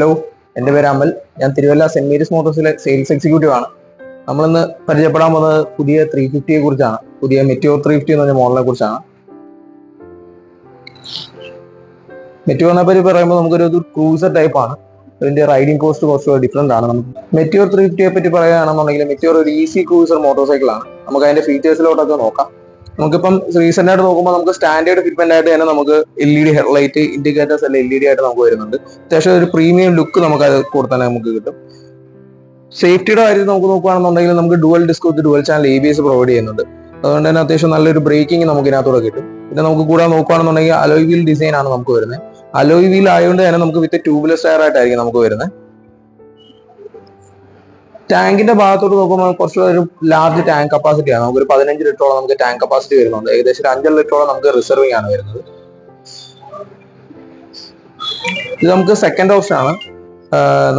Hello, എൻ്റെ പേര് അമൽ. ഞാൻ തിരുവല്ല സെന്റ് മേരീസ് മോട്ടോഴ്സിലെ സെയിൽസ് എക്സിക്യൂട്ടീവ് ആണ്. നമ്മളിന്ന് പരിചയപ്പെടാൻ പോകുന്നത് പുതിയ 350യെ കുറിച്ചാണ്. പുതിയ മെറ്റിയോർ 350 എന്ന് പറഞ്ഞ മോഡലിനെ കുറിച്ചാണ്. മെറ്റിയോറിനെ പറ്റി പറയുമ്പോൾ നമുക്കൊരു ക്രൂസർ ടൈപ്പ് ആണ്. അതിന്റെ റൈഡിംഗ് കോസ്റ്റ് കുറച്ച് ഡിഫറെന്റ് ആണ്. നമുക്ക് മെറ്റിയോർ 350യെ പറ്റി പറയുകയാണെന്നുണ്ടെങ്കിൽ മെറ്റിയോർ ഒരു ഈസി ക്രൂസർ മോട്ടോർ സൈക്കിൾ ആണ്. നമുക്ക് അതിന്റെ ഫീച്ചേഴ്സിലോട്ടൊക്കെ നോക്കാം. നമുക്കിപ്പം റീസെന്റ് ആയിട്ട് നോക്കുമ്പോൾ നമുക്ക് സ്റ്റാൻഡേർഡ് ഫിറ്റ്മെന്റ് ആയിട്ട് തന്നെ നമുക്ക് LED ഹെഡ്ലൈറ്റ്, ഇൻഡിക്കേറ്റേഴ്സ് എല്ലാം LED ആയിട്ട് നമുക്ക് വരുന്നുണ്ട്. അത്യാവശ്യം ഒരു പ്രീമിയം ലുക്ക് നമുക്ക് അത് കൊടുത്താൽ നമുക്ക് കിട്ടും. സേഫ്റ്റിയുടെ കാര്യത്തിൽ നമുക്ക് നോക്കുകയാണെന്നുണ്ടെങ്കിൽ നമുക്ക് ഡുവൽ ഡിസ്ക് വിത്ത് ഡുവൽ ചാനൽ ABS പ്രൊവൈഡ് ചെയ്യുന്നുണ്ട്. അതുകൊണ്ട് തന്നെ അത്യാവശ്യം നല്ലൊരു ബ്രേക്കിംഗ് നമുക്ക് ഇതിനകത്തൂടെ കിട്ടും. പിന്നെ നമുക്ക് കൂടെ നോക്കുകയാണെന്നുണ്ടെങ്കിൽ അലോയ് വീൽ ഡിസൈൻ ആണ് നമുക്ക് വരുന്നത്. അലോയ് വീൽ ആയതുകൊണ്ട് തന്നെ നമുക്ക് വിത്ത് ട്യൂബ്ലെസ് ടയർ ആയിട്ടായിരിക്കും നമുക്ക് വരുന്നത്. ടാങ്കിന്റെ ഭാഗത്തോട്ട് നോക്കുമ്പോൾ കുറച്ചൊരു ലാർജ് ടാങ്ക് കപ്പാസിറ്റി ആണ്. നമുക്ക് ഒരു 15 ലിറ്ററോളം നമുക്ക് ടാങ്ക് കപ്പാസിറ്റി വരുന്നുണ്ട്. ഏകദേശം 5 ലിറ്ററോളം നമുക്ക് റിസർവിംഗ് ആണ് വരുന്നത്. ഇത് നമുക്ക് സെക്കൻഡ് ഓപ്ഷൻ ആണ്.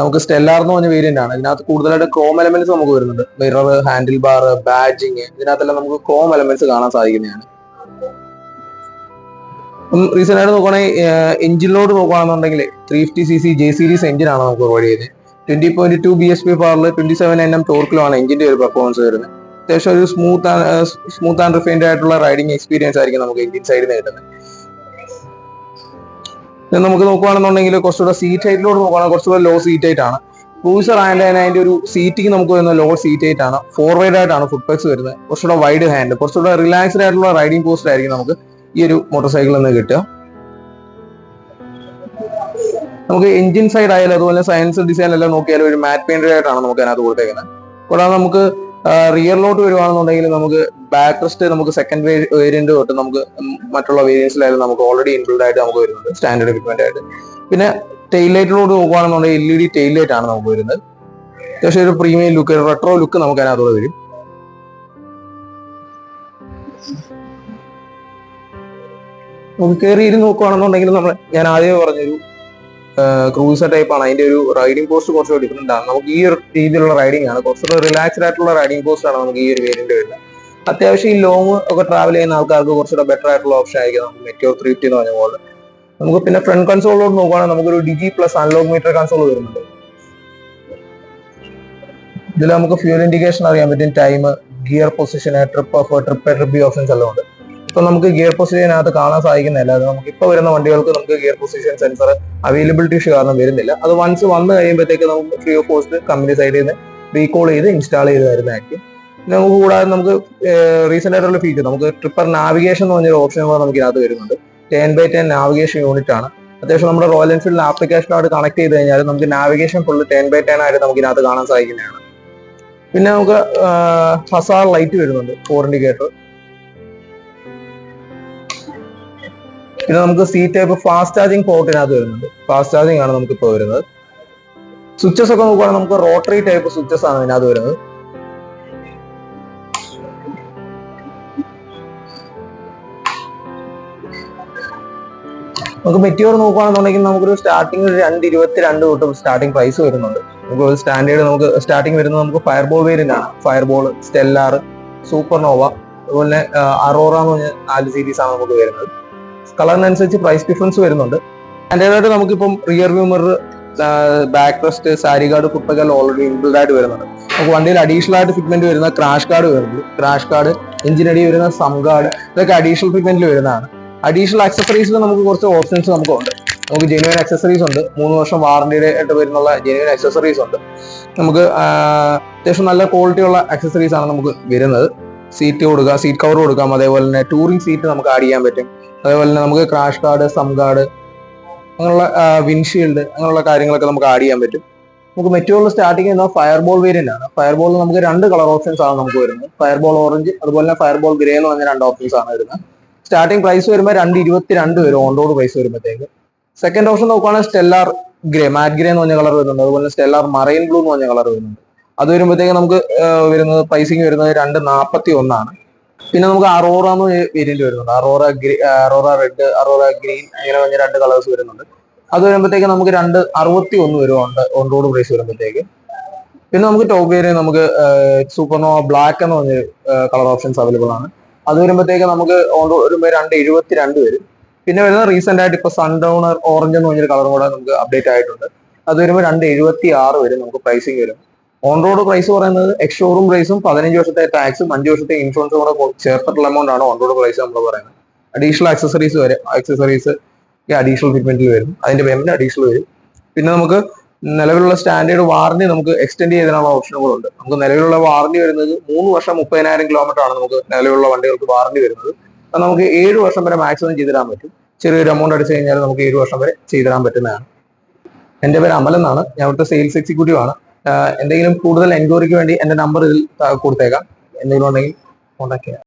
നമുക്ക് സ്റ്റെല്ലാർ എന്ന് പറഞ്ഞ വേരിയന്റ് ആണ്. ഇതിനകത്ത് കൂടുതലായിട്ട് ക്രോം എലമെന്റ്സ് നമുക്ക് വരുന്നുണ്ട്. മിറർ, ഹാൻഡിൽ ബാർ, ബാഡ്ജിങ്, ഇതിനകത്തെല്ലാം നമുക്ക് ക്രോം എലമെന്റ്സ് കാണാൻ സാധിക്കുന്നതാണ്. റീസെന്റ് ആയിട്ട് നോക്കുകയാണെങ്കിൽ എഞ്ചിനിലോട്ട് നോക്കുകയാണെന്നുണ്ടെങ്കിൽ 350cc J സീരീസ് എഞ്ചിൻ ആണ് നമുക്ക് പ്രൊവൈഡ് ചെയ്യുന്നത്. 20.2 bhp പവറിൽ 27 Nm ടോർക്കിലുമാണ് എഞ്ചിന്റെ ഒരു പെർഫോമൻസ് വരുന്നത്. അത്യാവശ്യം ഒരു സ്മൂത്ത് ആൻഡ് റിഫൈൻഡ് ആയിട്ടുള്ള റൈഡിംഗ് എക്സ്പീരിയൻസ് ആയിരിക്കും നമുക്ക് എഞ്ചിൻ സൈഡിൽ നിന്ന് കിട്ടുന്നത്. നമുക്ക് നോക്കുകയാണെന്നുണ്ടെങ്കിൽ കുറച്ചുകൂടെ സീറ്റ് ഹൈറ്റിലോട്ട് നോക്കുകയാണെങ്കിൽ കുറച്ചുകൂടെ ലോ സീറ്റ് ഹൈറ്റ് ആണ്. ക്രൂസർ ആയതിന്റെ അതിന്റെ ഒരു സീറ്റിംഗ് നമുക്ക് വരുന്ന ലോ സീറ്റ് ഹൈറ്റ് ആണ്. ഫോർവേഡ് ആയിട്ടാണ് ഫുട് പെഗ്സ് വരുന്നത്. കുറച്ചുകൂടെ വൈഡ് ഹാൻഡ്, കുറച്ചുകൂടെ റിലാക്സ്ഡ് ആയിട്ടുള്ള റൈഡിംഗ് പോസ്റ്റ് ആയിരിക്കും നമുക്ക് ഈ ഒരു മോട്ടോർ സൈക്കിളിൽ നിന്ന് കിട്ടുക. നമുക്ക് എഞ്ചിൻ സൈഡ് ആയാലും അതുപോലെ സയൻസ് ഡിസൈൻ എല്ലാം നോക്കിയാലും ഒരു മാറ്റ് പെയിന്റഡ് ആയിട്ടാണ് നമുക്ക് അതിനകത്ത് കൊടുത്തേക്കുന്നത്. കൂടാതെ നമുക്ക് റിയറിലോട്ട് വരുവാണെന്നുണ്ടെങ്കിൽ നമുക്ക് ബാക്ക് റെസ്റ്റ് നമുക്ക് സെക്കൻഡ് വേരിയന്റ് തൊട്ട് നമുക്ക് മറ്റുള്ള വേരിയൻസിലായാലും നമുക്ക് ഓൾറെഡി ഇൻബിൽഡ് ആയിട്ട് നമുക്ക് വരുന്നുണ്ട് സ്റ്റാൻഡേർഡ് എക്വിപ്മെന്റ് ആയിട്ട്. പിന്നെ ടെയിൽ ലൈറ്റിലോട്ട് നോക്കുകയാണെന്നുണ്ടെങ്കിൽ LED ടെയിൽ ലൈറ്റ് ആണ് നമുക്ക് വരുന്നത്. അത്യാവശ്യം ഒരു പ്രീമിയം ലുക്ക്, റെട്രോ ലുക്ക് നമുക്ക് അതിനകത്തോടെ വരും. നമുക്ക് കയറി ഇരുന്ന് നോക്കുകയാണെന്നുണ്ടെങ്കിൽ ഞാൻ ആദ്യമേ പറഞ്ഞൊരു ക്രൂസർ ടൈപ്പ് ആണ്. അതിന്റെ ഒരു റൈഡിംഗ് പോസ്റ്റ് കുറച്ചുകൂടി ഡിഫറെന്റ് ആണ്. നമുക്ക് ഈ ഒരു രീതിയിലുള്ള റൈഡിംഗ് ആണ്, കുറച്ചുകൂടെ റിലാക്സ്ഡ് ആയിട്ടുള്ള റൈഡിംഗ് പോസ്റ്റ് ആണ് നമുക്ക് ഈ ഒരു വേരിയന്റ് വരുന്നത്. അത്യാവശ്യം ഈ ലോങ് ഒക്കെ ട്രാവൽ ചെയ്യുന്ന ആൾക്കാർക്ക് കുറച്ചുകൂടെ ബെറ്റർ ആയിട്ടുള്ള ഓപ്ഷൻ ആയിരിക്കും നമുക്ക് മെറ്റിയോർ 350 എന്ന് പറഞ്ഞ പോലെ. നമുക്ക് പിന്നെ ഫ്രണ്ട് കൺസോളിലോട്ട് നോക്കുകയാണെങ്കിൽ നമുക്കൊരു Digi+ അനലോഗ് മീറ്റർ കൺസോൾ വരുന്നുണ്ട്. ഇതിൽ നമുക്ക് ഫ്യൂൽ ഇൻഡിക്കേഷൻ അറിയാൻ പറ്റും, time, gear position, trip options എല്ലാം ഉണ്ട്. ഇപ്പൊ നമുക്ക് ഗിയർ പൊസിഷനകത്ത് കാണാൻ സാധിക്കുന്നില്ല. അത് നമുക്ക് ഇപ്പൊ വരുന്ന വണ്ടികൾക്ക് നമുക്ക് gear position sensor availability issue കാരണം വരുന്നില്ല. അത് വൺസ് വന്നു കഴിയുമ്പോഴത്തേക്ക് നമുക്ക് ഫ്രീ ഓഫ് കോസ്റ്റ് കമ്പനി സൈഡിൽ നിന്ന് റീകോൾ ചെയ്ത് ഇൻസ്റ്റാൾ ചെയ്ത് തരുന്നതായിരിക്കും. പിന്നെ നമുക്ക് കൂടാതെ നമുക്ക് റീസെന്റ് ആയിട്ടുള്ള ഫീച്ചർ നമുക്ക് ട്രിപ്പർ നാവിഗേഷൻ എന്ന് പറഞ്ഞൊരു ഓപ്ഷൻ കൂടെ നമുക്ക് ഇതിനകത്ത് വരുന്നുണ്ട്. 10x10 നാവിഗേഷൻ യൂണിറ്റ് ആണ്. അത്യാവശ്യം നമ്മുടെ റോയൽ എൻഫീൽഡ് ആപ്ലിക്കേഷനോട് കണക്ട് ചെയ്ത് കഴിഞ്ഞാൽ നമുക്ക് നാവിഗേഷൻ ഫുള്ള് 10x10 ആയിട്ട് നമുക്ക് ഇതിനകത്ത് കാണാൻ സാധിക്കുന്നതാണ്. പിന്നെ നമുക്ക് ഹസാർ ലൈറ്റ് വരുന്നുണ്ട്, 4 ഇൻഡിക്കേറ്റർ. പിന്നെ നമുക്ക് സി ടൈപ്പ് ഫാസ്റ്റ് ചാർജിങ് പോർട്ടിനകത്ത് വരുന്നുണ്ട്. ഫാസ്റ്റ് ചാർജിങ് ആണ് നമുക്ക് ഇപ്പോൾ വരുന്നത്. സ്വിച്ചസ് ഒക്കെ നോക്കുകയാണെങ്കിൽ നമുക്ക് റോട്ടറി ടൈപ്പ് സ്വിച്ചസ് ആണ് ഇതിനകത്ത് വരുന്നത്. നമുക്ക് മെറ്റിയോർ നോക്കുകയാണെന്നുണ്ടെങ്കിൽ നമുക്കൊരു സ്റ്റാർട്ടിംഗ് 222 തൊട്ട് സ്റ്റാർട്ടിംഗ് പ്രൈസ് വരുന്നുണ്ട്. നമുക്ക് സ്റ്റാൻഡേർഡ് നമുക്ക് സ്റ്റാർട്ടിംഗ് വരുന്നത് നമുക്ക് ഫയർബോൾ വേരിയന്റ് ആണ്. ഫയർബോൾ, സ്റ്റെല്ലാർ, സൂപ്പർനോവ, അതുപോലെ അറോറ എന്ന് പറഞ്ഞ 4 സീരീസ് ആണ് നമുക്ക് വരുന്നത്. കളറിനനുസരിച്ച് പ്രൈസ് ഡിഫറൻസ് വരുന്നുണ്ട്. സ്റ്റാൻഡേർഡായിട്ട് നമുക്കിപ്പം rear view mirror, back rest, sari guard, foot peg എല്ലാം ഓൾറെഡി ഇൻബിൽഡ് ആയിട്ട് വരുന്നുണ്ട്. നമുക്ക് വണ്ടിയിൽ അഡീഷണൽ ആയിട്ട് ഫിറ്റ്മെന്റ് വരുന്ന ക്രാഷ് ഗാർഡ് വരുന്നുണ്ട്. ക്രാഷ് ഗാർഡ്, എഞ്ചിനടി വരുന്ന സം ഗാർഡ്, ഇതൊക്കെ അഡീഷണൽ ഫിറ്റ്മെന്റിൽ വരുന്നതാണ്. അഡീഷണൽ ആക്സസറീസിൽ നമുക്ക് കുറച്ച് ഓപ്ഷൻസ് നമുക്കുണ്ട്. നമുക്ക് ജെനുവൻ ആക്സസറീസ് ഉണ്ട്. 3 വർഷം വാറന്റിയുടെ ആയിട്ട് വരുന്നുള്ള ജെനുവൻ ആക്സസറീസ് ഉണ്ട്. നമുക്ക് അത്യാവശ്യം നല്ല ക്വാളിറ്റി ഉള്ള ആക്സസറീസ് ആണ് നമുക്ക് വരുന്നത്. സീറ്റ് കൊടുക്കാം, സീറ്റ് കവർ കൊടുക്കാം, അതേപോലെ തന്നെ ടൂറിംഗ് സീറ്റ് നമുക്ക് ആഡ് ചെയ്യാൻ പറ്റും. അതേപോലെ തന്നെ നമുക്ക് ക്രാഷ് ഗാർഡ്, സം ഗാർഡ്, അങ്ങനെയുള്ള വിൻഷീൽഡ്, അങ്ങനെയുള്ള കാര്യങ്ങളൊക്കെ നമുക്ക് ആഡ് ചെയ്യാൻ പറ്റും. നമുക്ക് മെറ്റിയോറിൽ സ്റ്റാർട്ടിങ് ചെയ്യുന്ന ഫയർബോൾ വേരിയന്റ് ആണ്. ഫയർബോളിൽ നമുക്ക് 2 കളർ ഓപ്ഷൻസ് ആണ് നമുക്ക് വരുന്നത്. ഫയർബോൾ ഓറഞ്ച്, അതുപോലെ തന്നെ ഫയർബോൾ ഗ്രേ എന്ന് പറഞ്ഞ 2 ഓപ്ഷൻസ് ആണ് വരുന്നത്. സ്റ്റാർട്ടിംഗ് പ്രൈസ് വരുമ്പോൾ 222 വരും ഓൺ റോഡ് പ്രൈസ് വരുമ്പോഴത്തേക്ക്. സെക്കൻഡ് ഓപ്ഷൻ നോക്കുകയാണെങ്കിൽ സ്റ്റെല്ലാർ ഗ്രേ, മാറ്റ് ഗ്രേ എന്ന് പറഞ്ഞ കളർ വരുന്നുണ്ട്. അതുപോലെ സ്റ്റെല്ലാർ മറൈൻ ബ്ലൂ എന്ന് പറഞ്ഞ കളർ വരുന്നുണ്ട്. അത് വരുമ്പോഴത്തേക്ക് നമുക്ക് വരുന്നത് പ്രൈസിങ് വരുന്നത് 241 ആണ്. പിന്നെ നമുക്ക് അറോറ എന്ന് വേരിയന്റ് വരുന്നുണ്ട്. അറോറ റെഡ്, അറോറ ഗ്രീൻ, അങ്ങനെ പറഞ്ഞ 2 കളേഴ്സ് വരുന്നുണ്ട്. അത് വരുമ്പോഴത്തേക്ക് നമുക്ക് 261 വരും ഓൺ റോഡ് പ്രൈസ് വരുമ്പോഴത്തേക്ക്. പിന്നെ നമുക്ക് ടോപ്പ് വേരിയന്റ് നമുക്ക് സൂപ്പർനോവ ബ്ലാക്ക് എന്ന് പറഞ്ഞ കളർ ഓപ്ഷൻസ് അവൈലബിൾ ആണ്. അത് വരുമ്പോഴത്തേക്ക് നമുക്ക് ഓൺ റോഡ് വരുമ്പോൾ 272 വരും. പിന്നെ വരുന്നത് റീസെന്റ് ആയിട്ട് ഇപ്പൊ സൺഡൗണർ ഓറഞ്ച് എന്ന് പറഞ്ഞൊരു കളറും കൂടെ നമുക്ക് അപ്ഡേറ്റ് ആയിട്ടുണ്ട്. അത് വരുമ്പോൾ 276 വരും നമുക്ക് പ്രൈസിങ് വരും. ഓൺ റോഡ് പ്രൈസ് പറയുന്നത് എക്സ് ഷോറൂം പ്രൈസും 15 വർഷത്തെ ടാക്സും 5 വർഷത്തെ ഇൻഷുറൻസും കൂടെ ചേർത്തിട്ടുള്ള എമൗണ്ട് ആണ് ഓൺ റോഡ് പ്രൈസ് നമ്മൾ പറയുന്നത്. അഡീഷണൽ ആക്സസറീസ് വരും, ആക്സസറീസ് അഡീഷണൽ ഫിറ്റ്മെന്റിൽ വരും, അതിന്റെ പേയ്മെന്റ് അഡീഷണൽ വരും. പിന്നെ നമുക്ക് നിലവിലുള്ള സ്റ്റാൻഡേർഡ് വാറന്റി നമുക്ക് എക്സ്റ്റെൻഡ് ചെയ്തതിനുള്ള ഓപ്ഷനുകളുണ്ട്. നമുക്ക് നിലവിലുള്ള വാറന്റി വരുന്നത് 3 വർഷം 30,000 കിലോമീറ്റർ ആണ് നമുക്ക് നിലവിലുള്ള വണ്ടികൾക്ക് വാറന്റി വരുന്നത്. അത് നമുക്ക് 7 വർഷം വരെ മാക്സിമം ചെയ്തിടാൻ പറ്റും. ചെറിയൊരു എമൗണ്ട് അടിച്ചു കഴിഞ്ഞാൽ നമുക്ക് 7 വർഷം വരെ ചെയ്തിടാൻ പറ്റുന്നതാണ്. എന്റെ പേര് അമൽ എന്നാണ്, ഞാൻ ഇവിടുത്തെ സെയിൽസ് എക്സിക്യൂട്ടീവ് ആണ്. എന്തെങ്കിലും കൂടുതൽ എൻക്വയറിക്ക് വേണ്ടി എന്റെ നമ്പർ ഇതിൽ കൊടുത്തേക്കാം. എന്തെങ്കിലും ഉണ്ടെങ്കിൽ കോൺടാക്ട് ചെയ്യാം.